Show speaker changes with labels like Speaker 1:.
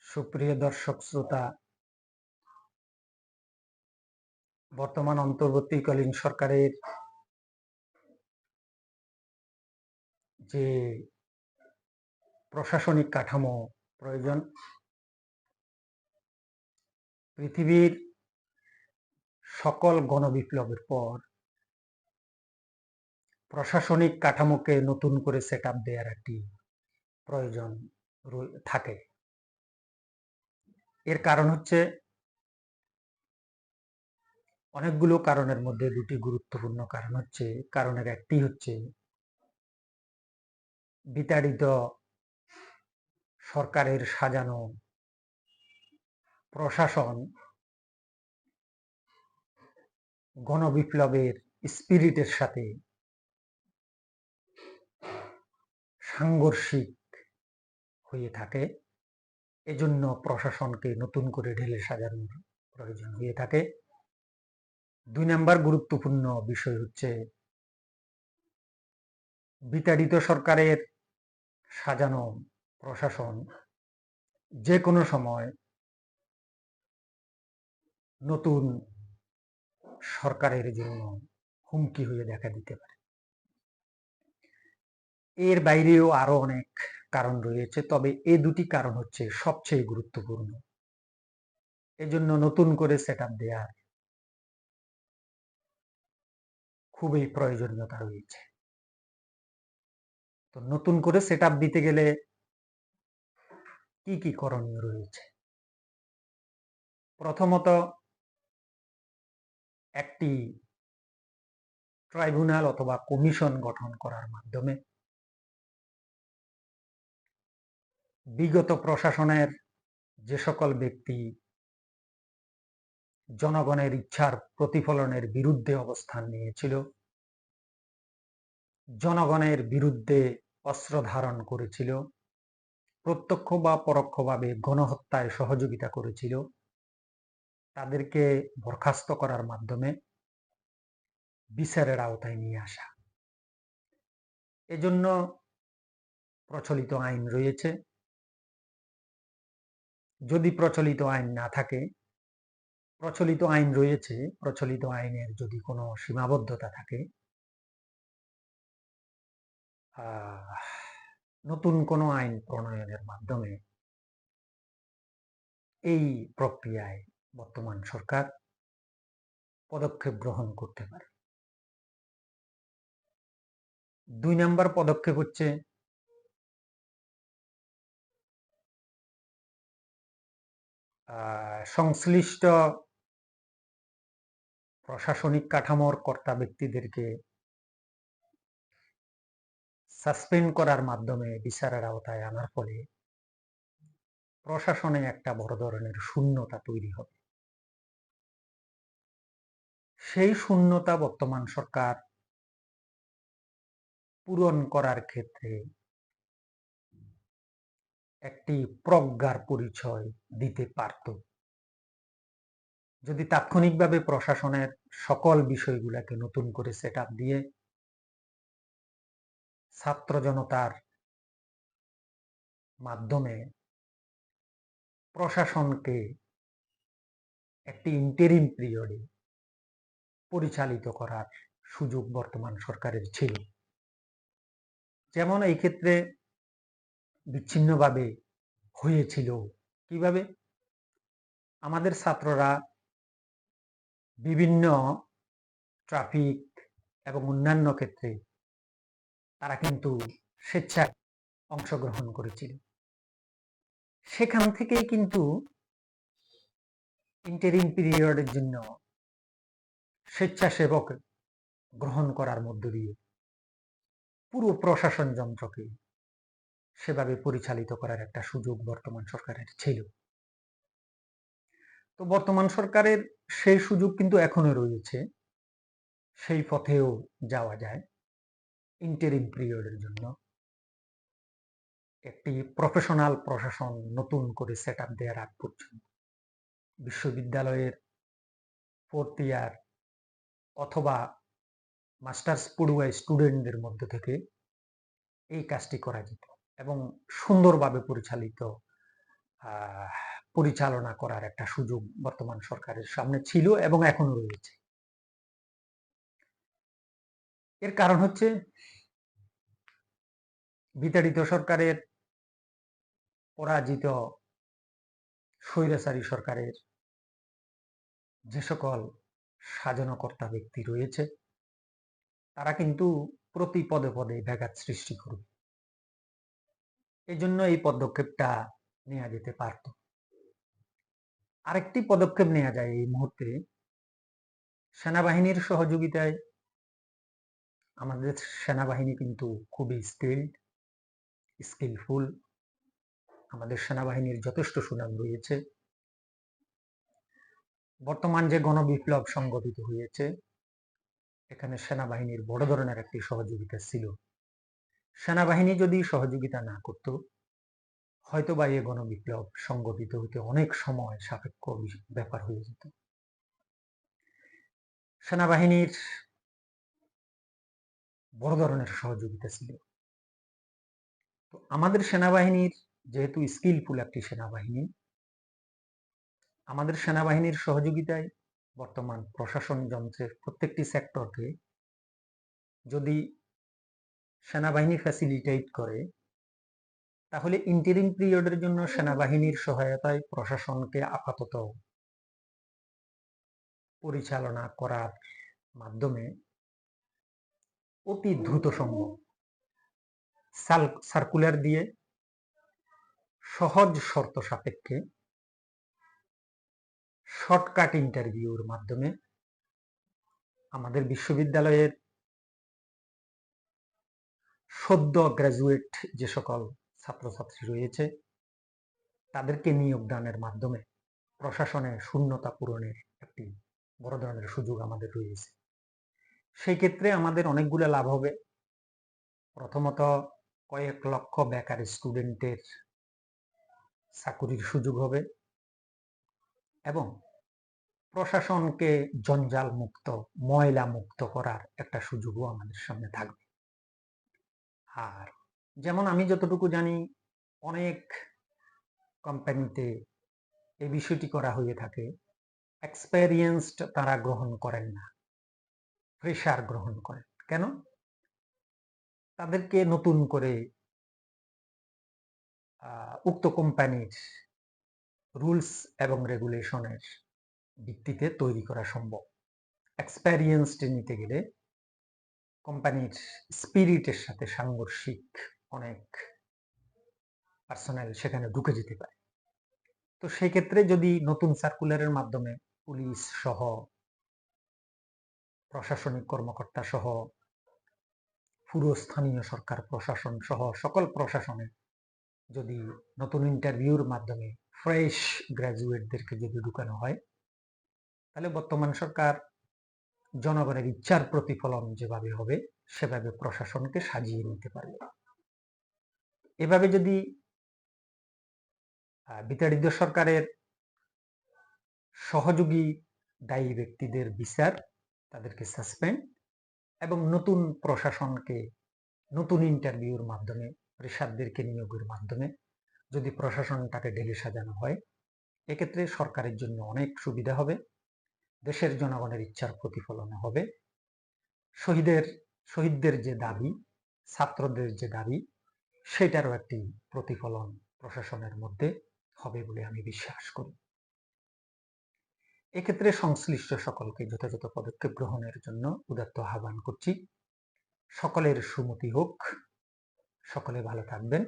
Speaker 1: সুপ্রিয় দর্শক শ্রোতা, বর্তমান অন্তর্বর্তীকালীন সরকারের যে প্রশাসনিক কাঠামো প্রয়োজন, পৃথিবীর সকল গণবিপ্লবের পর প্রশাসনিক কাঠামোকে নতুন করে সেট আপ দেওয়ার একটি প্রয়োজন থাকে। এর কারণ হচ্ছে অনেকগুলো কারণের মধ্যে দুটি গুরুত্বপূর্ণ কারণের একটি হচ্ছে বিতাড়িত সরকারের সাজানো প্রশাসন গণবিপ্লবের স্পিরিটের সাথে সাংঘর্ষিক হয়ে থাকে। এজন্য প্রশাসনকে নতুন করে ঢেলে সাজানোর প্রয়োজন হয়ে থাকে। ২ নম্বর গুরুত্বপূর্ণ বিষয় হচ্ছে বিতাড়িত সরকারের সাজানো প্রশাসন যে কোনো সময় নতুন সরকারের জন্য হুমকি হয়ে দেখা দিতে পারে। এর বাইরেও আরো অনেক কারণ রয়েছে, তবে এই দুটি কারণ হচ্ছে সবচেয়ে গুরুত্বপূর্ণ। এজন্য নতুন করে সেট আপ দেওয়ার খুবই প্রয়োজনীয়তা রয়েছে। তো নতুন করে সেট আপ দিতে গেলে কি কি করণীয় রয়েছে? প্রথমত, একটি ট্রাইব্যুনাল অথবা কমিশন গঠন করার মাধ্যমে বিগত প্রশাসনের যে সকল ব্যক্তি জনগণের ইচ্ছার প্রতিফলনের বিরুদ্ধে অবস্থান নিয়েছিল, জনগণের বিরুদ্ধে অস্ত্র ধারণ করেছিল, প্রত্যক্ষ বা পরোক্ষভাবে গণহত্যায় সহযোগিতা করেছিল, তাদেরকে বরখাস্ত করার মাধ্যমে বিচারের আওতায় নিয়ে আসা। এজন্য প্রচলিত আইন রয়েছে। যদি প্রচলিত আইন না থাকে, প্রচলিত আইন রয়েছে, প্রচলিত আইনের যদি কোনো সীমাবদ্ধতা থাকে, নতুন কোনো আইন প্রণয়নের মাধ্যমে এই প্রক্রিয়ায় বর্তমান সরকার পদক্ষেপ গ্রহণ করতে পারে। ২ নম্বর পদক্ষেপ হচ্ছে সংশ্লিষ্ট প্রশাসনিক কাঠামোর কর্তা ব্যক্তিদেরকে সাসপেন্ড করার মাধ্যমে বিচারের আওতায় আনার ফলে প্রশাসনে একটা বড় ধরনের শূন্যতা তৈরি হবে। সেই শূন্যতা বর্তমান সরকার পূরণ করার ক্ষেত্রে একটি প্রজ্ঞার পরিচয় দিতে পারত। যদি তাৎক্ষণিকভাবে প্রশাসনের সকল বিষয়গুলোকে নতুন করে সেট আপ দিয়ে ছাত্র জনতার মাধ্যমে প্রশাসনকে একটি ইন্টারিম পিরিয়ডে পরিচালিত করার সুযোগ বর্তমান সরকারের ছিল। যেমন এই ক্ষেত্রে বিচ্ছিন্নভাবে হয়েছিল। কিভাবে? আমাদের ছাত্ররা বিভিন্ন ট্রাফিক এবং অন্যান্য ক্ষেত্রে তারা কিন্তু স্বেচ্ছায় অংশগ্রহণ করেছিল। সেখান থেকেই কিন্তু ইন্টারিম পিরিয়ডের জন্য স্বেচ্ছাসেবক গ্রহণ করার মধ্য দিয়ে পুরো প্রশাসন যন্ত্রকে সেভাবে পরিচালিত করার একটা সুযোগ বর্তমান সরকারের ছিল। তো বর্তমান সরকারের সেই সুযোগ কিন্তু এখনো রয়েছে, সেই পথেও যাওয়া যায়। ইন্টারিম পিরিয়ডের জন্য একটি প্রফেশনাল প্রশাসন নতুন করে সেট আপ দেওয়ার আগ পর্যন্ত বিশ্ববিদ্যালয়ের 4th ইয়ার অথবা মাস্টার্স পড়ুয়া স্টুডেন্টদের মধ্য থেকে এই কাজটি করা যেত এবং সুন্দরভাবে পরিচালিত পরিচালনা করার একটা সুযোগ বর্তমান সরকারের সামনে ছিল এবং এখনো রয়েছে। এর কারণ হচ্ছে বিতাড়িত সরকারের, পরাজিত স্বৈরাচারী সরকারের যে সকল সাধনকর্তা ব্যক্তি রয়েছে তারা কিন্তু প্রতি পদে পদে ব্যাঘাত সৃষ্টি করবে। এই জন্য এই পদক্ষেপটা নেওয়া যেতে পারত। আরেকটি পদক্ষেপ নেওয়া যায় এই মুহূর্তে, সেনাবাহিনীর সহযোগিতায়। আমাদের সেনাবাহিনী কিন্তু খুবই স্কিলফুল। আমাদের সেনাবাহিনীর যথেষ্ট সুনাম রয়েছে। বর্তমান যে গণবিপ্লব সংগঠিত হয়েছে এখানে সেনাবাহিনীর বড় ধরনের একটি সহযোগিতা ছিল। সেনাবাহিনী যদি সহযোগিতা না করত হয়তো বা এই গণবিপ্লব সংগঠিত হতে অনেক সময় সাপেক্ষ ব্যাপার হয়ে যেত। সেনাবাহিনীর বড় ধরনের সহযোগিতা ছিল। তো আমাদের সেনাবাহিনীর যেহেতু স্কিলফুল একটি সেনাবাহিনী, আমাদের সেনাবাহিনীর সহযোগিতায় বর্তমান প্রশাসন যন্ত্রের প্রত্যেকটি সেক্টরকে যদি সেনাবাহিনী ফ্যাসিলিটেট করে তাহলে ইন্টারিম পিরিয়ডের জন্য সেনাবাহিনীর সহায়তায় প্রশাসনকে আপাতত পরিচালনা করার মাধ্যমে অতি দ্রুত সম্ভব সার্কুলার দিয়ে সহজ শর্ত সাপেক্ষে শর্টকাট ইন্টারভিউর মাধ্যমে আমাদের বিশ্ববিদ্যালয়ের সদ্য গ্রাজুয়েট যে সকল ছাত্রছাত্রী রয়েছে তাদেরকে নিয়োগ দানের মাধ্যমে প্রশাসনে শূন্যতা পূরণের একটি বড় ধরনের সুযোগ আমাদের রয়েছে। সেই ক্ষেত্রে আমাদের অনেকগুলো লাভ হবে। প্রথমত কয়েক লক্ষ বেকার স্টুডেন্টের চাকুরির সুযোগ হবে এবং প্রশাসনকে জঞ্জাল মুক্ত, ময়লা মুক্ত করার একটা সুযোগও আমাদের সামনে থাকবে। আর যেমন আমি যতটুকু জানি অনেক কোম্পানিতে এই বিষয়টি করা হয়ে থাকে, এক্সপেরিয়েন্সড তারা গ্রহণ করেন না, ফ্রেশার গ্রহণ করেন। কেন? তাদেরকে নতুন করে উক্ত কোম্পানির রুলস এবং রেগুলেশনের ভিত্তিতে তৈরি করা সম্ভব। এক্সপেরিয়েন্সড নিতে গেলে কোম্পানির স্পিরিটের সাথে সাংঘর্ষিক অনেক পার্সোনাল সেখানে ঢুকে যেতে পারে। তো সেই ক্ষেত্রে যদি নতুন সার্কুলারের মাধ্যমে পুলিশ সহ, প্রশাসনিক কর্মকর্তা সহ, পুরো স্থানীয় সরকার প্রশাসন সহ সকল প্রশাসনে যদি নতুন ইন্টারভিউর মাধ্যমে ফ্রেশ গ্রাজুয়েটদেরকে যদি ঢুকানো হয় তাহলে বর্তমান সরকার জনগণের ইচ্ছার প্রতিফলন যেভাবে হবে সেভাবে প্রশাসনকে সাজিয়ে নিতে পারবে। এভাবে যদি বিতাড়িত সরকারের সহযোগী দায়ী ব্যক্তিদের বিচার, তাদেরকে সাসপেন্ড এবং নতুন প্রশাসনকে নতুন ইন্টারভিউর মাধ্যমে ফ্রেশারদেরকে নিয়োগের মাধ্যমে যদি প্রশাসনটাকে ঢেলে সাজানো হয় এক্ষেত্রে সরকারের জন্য অনেক সুবিধা হবে, দেশের জনগণের ইচ্ছার প্রতিফলন হবে, শহীদদের যে দাবি, ছাত্রদের যে দাবি সেটারও একটি প্রতিফলন প্রশাসনের মধ্যে হবে বলে আমি বিশ্বাস করি। এক্ষেত্রে সংশ্লিষ্ট সকলকে যথাযথ পদক্ষেপ গ্রহণের জন্য উদাত্ত আহ্বান করছি। সকলের সুমতি হোক, সকলে ভালো থাকবেন।